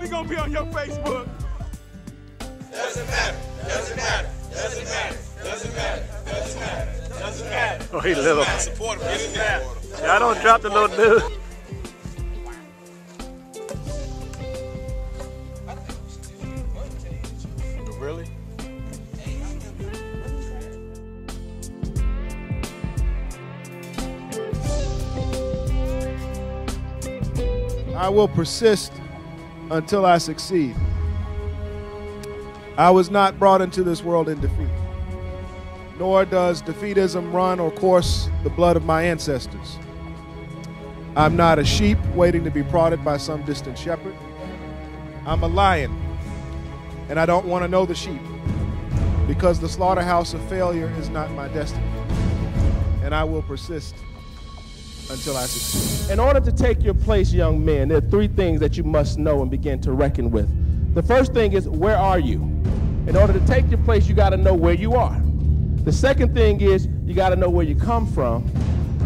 he gonna be on your Facebook? Doesn't matter, doesn't matter, doesn't matter, doesn't matter, doesn't matter, doesn't matter. Oh, he little. Support him, get in there. Y'all don't drop the little dude. Really? I will persist until I succeed. I was not brought into this world in defeat, nor does defeatism run or course the blood of my ancestors. I'm not a sheep waiting to be prodded by some distant shepherd. I'm a lion, and I don't want to know the sheep, because the slaughterhouse of failure is not my destiny, and I will persist until I succeed. In order to take your place, young men, there are three things that you must know and begin to reckon with. The first thing is, where are you? In order to take your place, you got to know where you are. The second thing is, you got to know where you come from.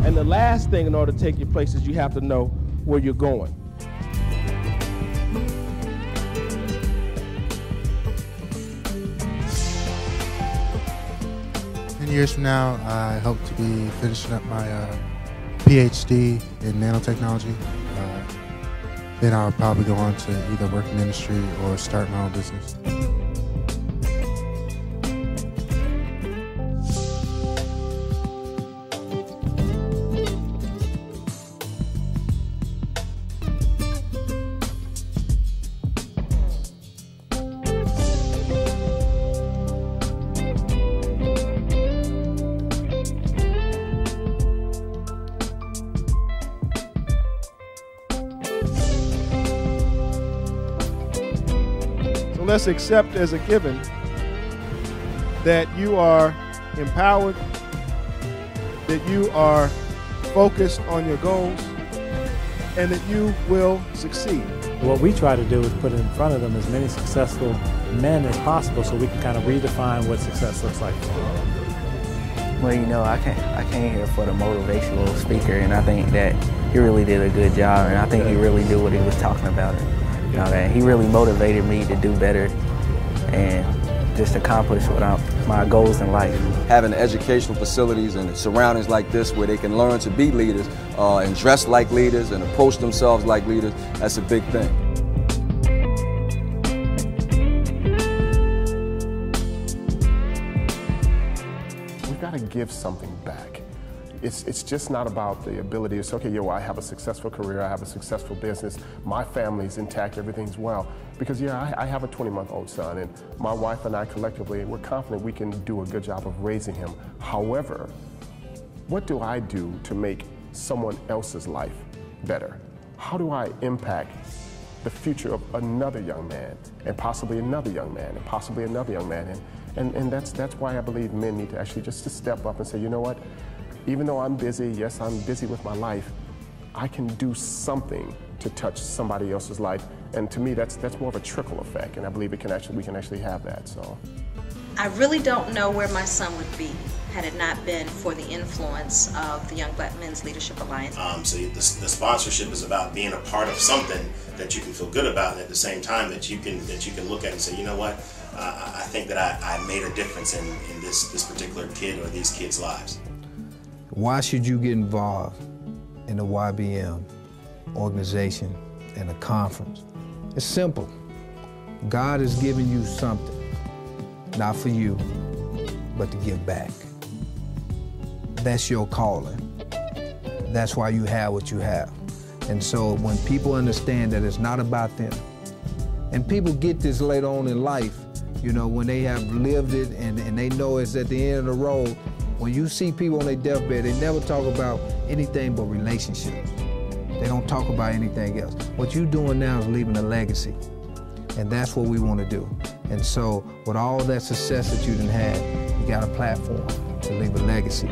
And the last thing in order to take your place is you have to know where you're going. Years from now, I hope to be finishing up my PhD in nanotechnology. Then I'll probably go on to either work in industry or start my own business. Let's accept as a given that you are empowered, that you are focused on your goals, and that you will succeed. What we try to do is put in front of them as many successful men as possible so we can kind of redefine what success looks like. Well, you know, I came here for the motivational speaker, and I think that he really did a good job, and I think he really knew what he was talking about. You know, that he really motivated me to do better and just accomplish my goals in life. Having educational facilities and surroundings like this where they can learn to be leaders and dress like leaders and approach themselves like leaders, that's a big thing. We've got to give something back. It's just not about the ability to say, okay, I have a successful career, I have a successful business, my family's intact, everything's well. Because I have a 20-month-old son, and my wife and I collectively, we're confident we can do a good job of raising him. However, what do I do to make someone else's life better? How do I impact the future of another young man, and possibly another young man, and possibly another young man? And that's why I believe men need to actually just to step up and say, you know what? Even though I'm busy, yes, I'm busy with my life, I can do something to touch somebody else's life. And to me, that's more of a trickle effect, and I believe we can actually have that. So, I really don't know where my son would be had it not been for the influence of the Young Black Men's Leadership Alliance. So the sponsorship is about being a part of something that you can feel good about, and at the same time that you can look at and say, you know what, I think that I made a difference in this particular kid or these kids' lives. Why should you get involved in the YBM organization and a conference? It's simple. God has given you something, not for you, but to give back. That's your calling. That's why you have what you have. And so when people understand that it's not about them, and people get this later on in life, you know, when they have lived it and they know it's at the end of the road, when you see people on their deathbed, they never talk about anything but relationships. They don't talk about anything else. What you're doing now is leaving a legacy, and that's what we want to do. And so with all that success that you done had, you got a platform to leave a legacy.